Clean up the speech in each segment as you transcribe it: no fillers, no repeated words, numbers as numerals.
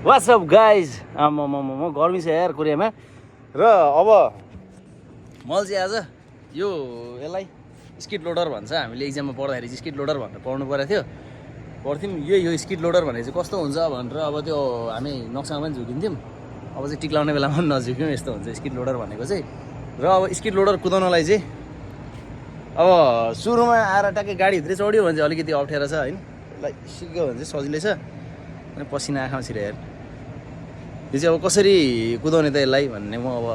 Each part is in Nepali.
What's up guys? म गर्मी छ यार कोरियामा र अब मैले चाहिँ आज यो यसलाई स्किड लोडर भन्छ हामीले एक्जाममा पढ्दाखेरि चाहिँ स्किड लोडर भनेर पढ्नु परेको थियो पढ्थ्यौँ यो स्किड लोडर भनेर चाहिँ कस्तो हुन्छ भनेर अब त्यो हामी नक्सामा पनि झुकिन्थ्यौँ अब चाहिँ टिक्लाउने बेलामा पनि नझुक्यौँ यस्तो हुन्छ स्किड लोडर भनेको चाहिँ र अब स्किड लोडर कुदाउनलाई चाहिँ अब सुरुमा आएर ट्याक्कै गाडीभित्रै चढ्यो भने चाहिँ अलिकति अप्ठ्यारो छ होइन यसलाई सिक्यो भने चाहिँ सजिलै छ अनि पसिना आँखामा छिरे हेर यो चाहिँ अब कसरी कुदाउने त यसलाई भन्ने म अब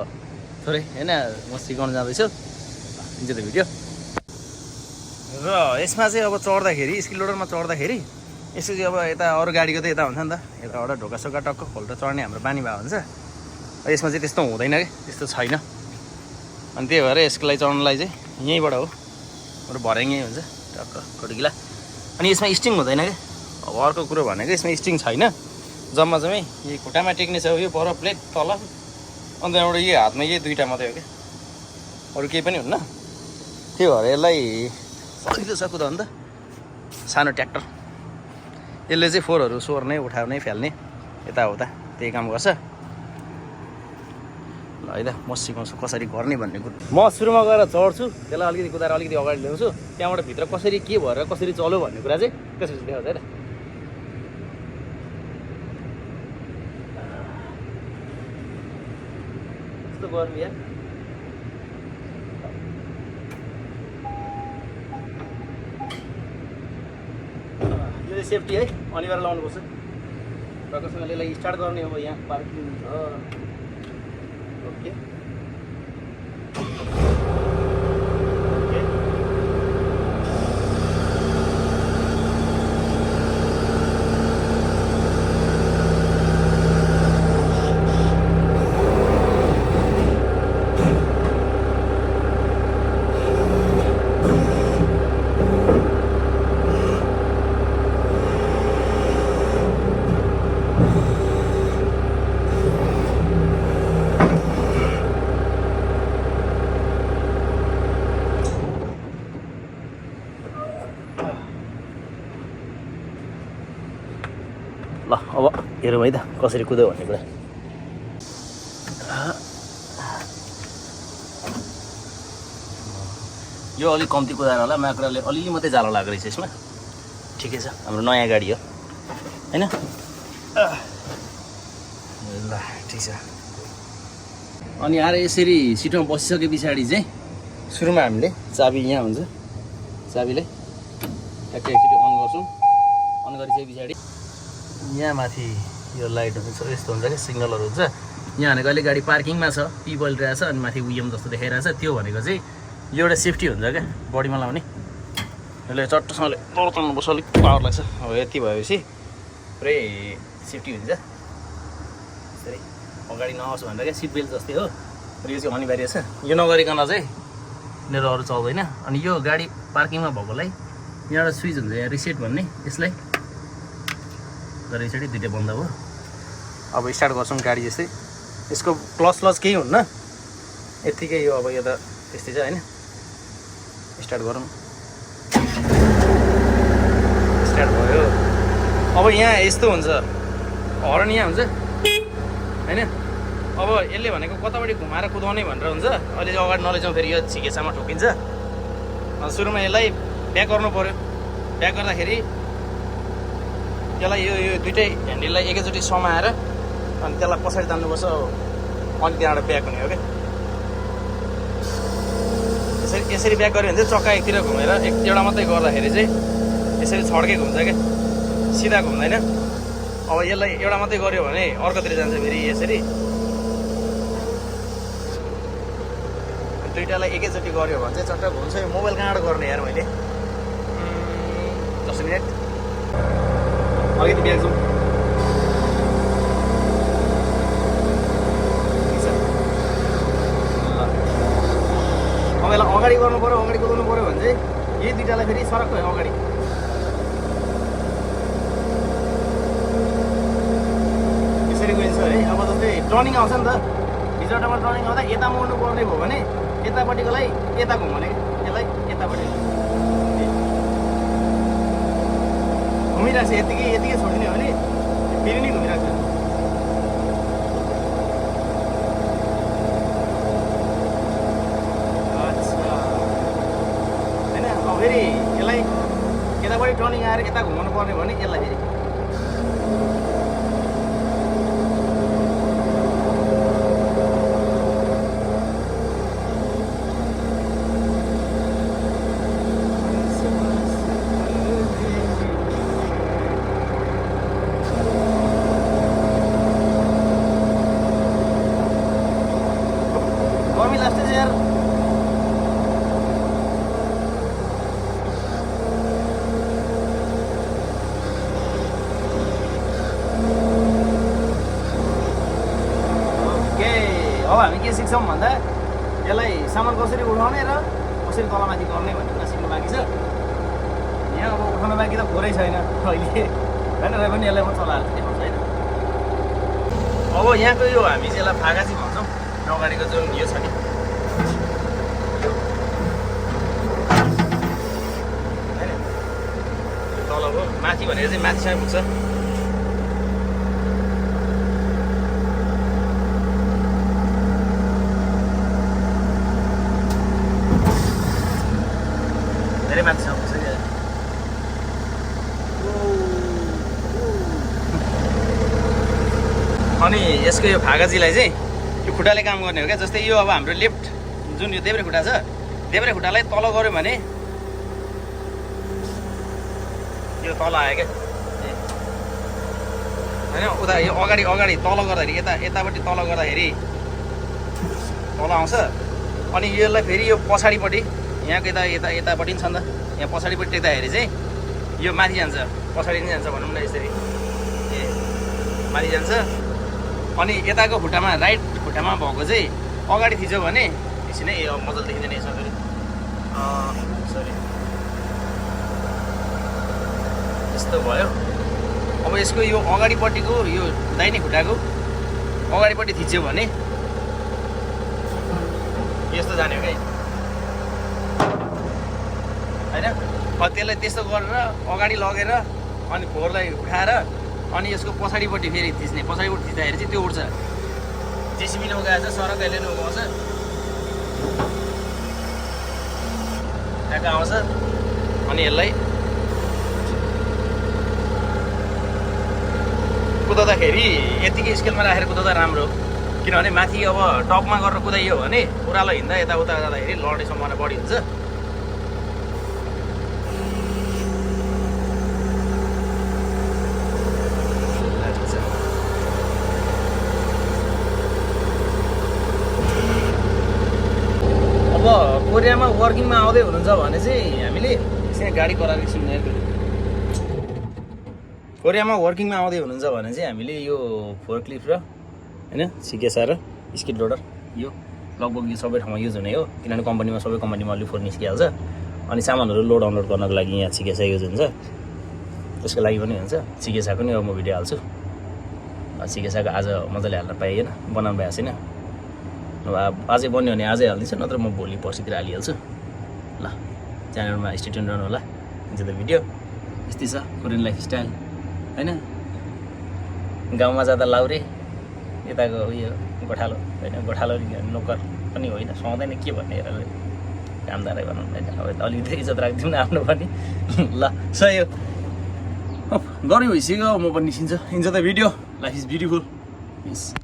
थोरै होइन म सिकाउन जाँदैछु हुन्छ त भिडियो र यसमा चाहिँ अब चढ्दाखेरि स्किड लोडरमा चढ्दाखेरि यसो चाहिँ अब यता अरू गाडीको त यता हुन्छ नि त यताबाट ढोकासोका टक्क खोल्टा चढ्ने हाम्रो बानी भए हुन्छ यसमा चाहिँ त्यस्तो हुँदैन क्या त्यस्तो छैन अनि त्यही भएर यसको लागि चढ्नलाई चाहिँ यहीँबाट हो हाम्रो भर्याङ यहीँ हुन्छ टक्क खड्किला अनि यसमा स्टिङ हुँदैन क्या अब अर्को कुरो भनेको यसमा स्टिङ छैन जम्मा जम्मै यही खुट्टामा टेक्ने छ यो पर प्लेट तल अन्त एउटा यही हातमा यही दुईवटा मात्रै हो क्या अरू केही पनि हुन्न त्यही भएर यसलाई सजिलो छ कुदाउनु त सानो ट्र्याक्टर यसले चाहिँ फोहोरहरू सोर्ने उठाउने फ्याल्ने यताउता त्यही काम गर्छ ल है त म सिकाउँछु कसरी गर्ने भन्ने कुरो म सुरुमा गएर चढ्छु त्यसलाई अलिकति कुदाएर अलिकति अगाडि ल्याउँछु त्यहाँबाट भित्र कसरी के भएर कसरी चल्यो भन्ने कुरा चाहिँ त्यसरी देखाउँछ है त गर्नु यार यो चाहिँ सेफ्टी है अनिवार्य लाउनुपर्छ राम्रोसँगले यसलाई स्टार्ट गर्ने अब यहाँ पार्किङ छ ओके ल अब हेरौँ है त कसरी कुद्यो भन्ने कुरा यो अलिक कम्ती कुदाएर होला माकुराले अलिअलि मात्रै जालो लागेको रहेछ यसमा ठिकै छ हाम्रो नयाँ गाडी हो होइन ल ठिक छ अनि आएर यसरी सिटमा बसिसके पछाडि चाहिँ सुरुमा हामीले चाबी यहाँ हुन्छ चाबीले ट्याक्कै एकचोटि अन गर्छौँ अन गरिसके पछाडि यहाँ माथि यो लाइटहरू छ यस्तो हुन्छ क्या सिग्नलहरू हुन्छ यहाँ भनेको अहिले गाडी पार्किङमा छ पी बलिरहेछ अनि माथि उयम जस्तो देखाइरहेछ त्यो भनेको चाहिँ यो एउटा सेफ्टी हुन्छ क्या बडीमा लाउने यसले चट्टसँगले तर्ताउनुपर्छ अलिक पावर लाग्छ अब यति भएपछि पुरै सेफ्टी हुन्छ यसरी अगाडि नआओस् भनेर क्या सिट बेल्ट जस्तै हो र यो चाहिँ अनिवार्य छ यो नगरिकन चाहिँ मेरो अरू चल्दैन अनि यो गाडी पार्किङमा भएकोलाई यहाँ एउटा स्विच हुन्छ यहाँ रिसेट भन्ने यसलाई गरेर यसरी दुइटै बन्द भयो अब स्टार्ट गर्छौँ गाडी जस्तै यसको क्लच केही हुन्न यत्तिकै यो अब यो त त्यस्तै छ होइन स्टार्ट गरौँ स्टार्ट भयो अब यहाँ यस्तो हुन्छ हर्न यहाँ हुन्छ होइन अब यसले भनेको कतापट्टि घुमाएर कुदाउने भनेर हुन्छ अहिले अगाडि नलैजाउँ फेरि यो छिकेसामा ठोकिन्छ सुरुमा यसलाई ब्याक गर्नु पऱ्यो ब्याक गर्दाखेरि त्यसलाई यो दुइटै ह्यान्डललाई एकैचोटि समाएर अनि त्यसलाई पछाडि तान्नुपर्छ अनि त्यहाँबाट ब्याक हुने हो क्या यसरी ब्याक गऱ्यो भने चाहिँ चक्का एकतिर घुमेर एउटा मात्रै गर्दाखेरि चाहिँ यसरी छड्के घुम्छ क्या सिधा घुम्दैन अब यसलाई एउटा मात्रै गऱ्यो भने अर्कोतिर जान्छ फेरि यसरी दुइटालाई एकैचोटि गऱ्यो भने चाहिँ चट्ट घुम्छ मोबाइल कहाँबाट गर्ने यार मैले 10 मिनट अलिकति ब्याक जाउँ अब यसलाई अगाडि गर्नु पऱ्यो अगाडि कुदाउनु पऱ्यो भने चाहिँ यही दुइटालाई फेरि सरक भयो अगाडि यसरी गइन्छ है अब जस्तै टर्निङ आउँछ नि त भित्रबाट टर्निङ आउँदा यता मोड्नु पर्ने भयो भने यतापट्टिकोलाई यता घुमाउने यसलाई यतापट्टि घुमिरहेको छ यतिकै छोडिदिने हो भने फेरि नै घुमिरहेको छ अच्छा होइन अब फेरि यसलाई यतापट्टि टर्निङ आएर यता घुमाउनु पर्ने भने यसलाई फेरि गर्मी लाग्छ यार अब हामी के सिक्छौँ भन्दा यसलाई सामान कसरी उठाउने र कसरी तलमाथि गर्ने भन्ने कुरा सिक्नु बाँकी छ यहाँ अब उठाउनु बाँकी त थोरै छैन अहिले होइन र पनि यसलाई म चलाएर देखाउँछु होइन अब यहाँको यो हामी चाहिँ यसलाई फागाची भन्छौँ अगाडिको जुन यो छ नि होइन तलको माथि भनेर चाहिँ माथिसम्म पुग्छ धेरै माथिसम्म पुग्छ क्या अनि यसको यो फागाजीलाई चाहिँ यो खुट्टाले काम गर्ने हो क्या जस्तै यो अब हाम्रो लेफ्ट जुन यो देब्रे खुट्टा छ देब्रे खुट्टालाई तल गऱ्यो भने यो तल आयो क्या होइन उता यो अगाडि अगाडि तल गर्दाखेरि यतापट्टि तल गर्दाखेरि तल आउँछ अनि यसलाई फेरि यो पछाडिपट्टि यहाँको यतापट्टि पनि छ नि त यहाँ पछाडिपट्टि टेक्दाखेरि चाहिँ यो माथि जान्छ पछाडि नै जान्छ भनौँ न यसरी ए माथि जान्छ अनि यताको खुट्टामा राइट खुट्टामा भएको चाहिँ अगाडि थिच्यो भने एकछिन है यो मजाले देखिँदैन यसो सरी यस्तो भयो अब यसको यो अगाडिपट्टिको यो दाहिने खुट्टाको अगाडिपट्टि थिच्यो भने यस्तो जाने हो क्या होइन त्यसलाई त्यस्तो गरेर अगाडि लगेर अनि खोरलाई उठाएर अनि यसको पछाडिपट्टि फेरि थिच्ने पछाडिपट्टि थिच्दाखेरि चाहिँ त्यो उठ्छ जेसिबीले उगाएछ सरकैले नै उगाउँछ ट्याक्क आउँछ अनि यसलाई कुदाउँदाखेरि यतिकै स्केलमा राखेर कुदाउँदा राम्रो किनभने माथि अब टपमा गरेर कुदाइयो भने ओह्रालो हिँड्दा यताउता जाँदाखेरि लड्ने सम्भावना बढी हुन्छ अब कोरियामा वर्किङमा आउँदै हुनुहुन्छ भने चाहिँ हामीले एकछिन गाडी कराएर एकछिन कोरियामा वर्किङमा आउँदै हुनुहुन्छ भने चाहिँ हामीले यो फोर्कलिफ्ट र होइन सिकेसा र स्किड लोडर यो लगभग यो सबै ठाउँमा युज हुने हो किनभने कम्पनीमा सबै कम्पनीमा अलि फोर निस्किहाल्छ अनि सामानहरू लोड अनलोड गर्नको लागि यहाँ सिकेसा युज हुन्छ त्यसको लागि पनि हुन्छ सिकेसाको नि अब म भिडियो हाल्छु सिकेसाको आज मजाले हाल्न पाइएन बनाउनु भएको छैन अब आजै बन्यो भने आजै हालिदिन्छु नत्र म भोलि पर्सितिर हालिहाल्छु ल च्यानलमा स्टे ट्युन रहनु होला इन्जोय द भिडियो यस्तै छ कोरियन लाइफस्टाइल होइन गाउँमा जाँदा लाउरे यताको उयो गोठालो होइन गोठालो नोकर पनि होइन सुहाउँदैन के भन्ने हेरेर कामदारै भनौँ होइन अब अलिकति इज्जत राखिदिउँ न आफ्नो पनि ल सही हो गऱ्यो भइसक्यो म पनि निस्किन्छ enjoy the video life is beautiful yes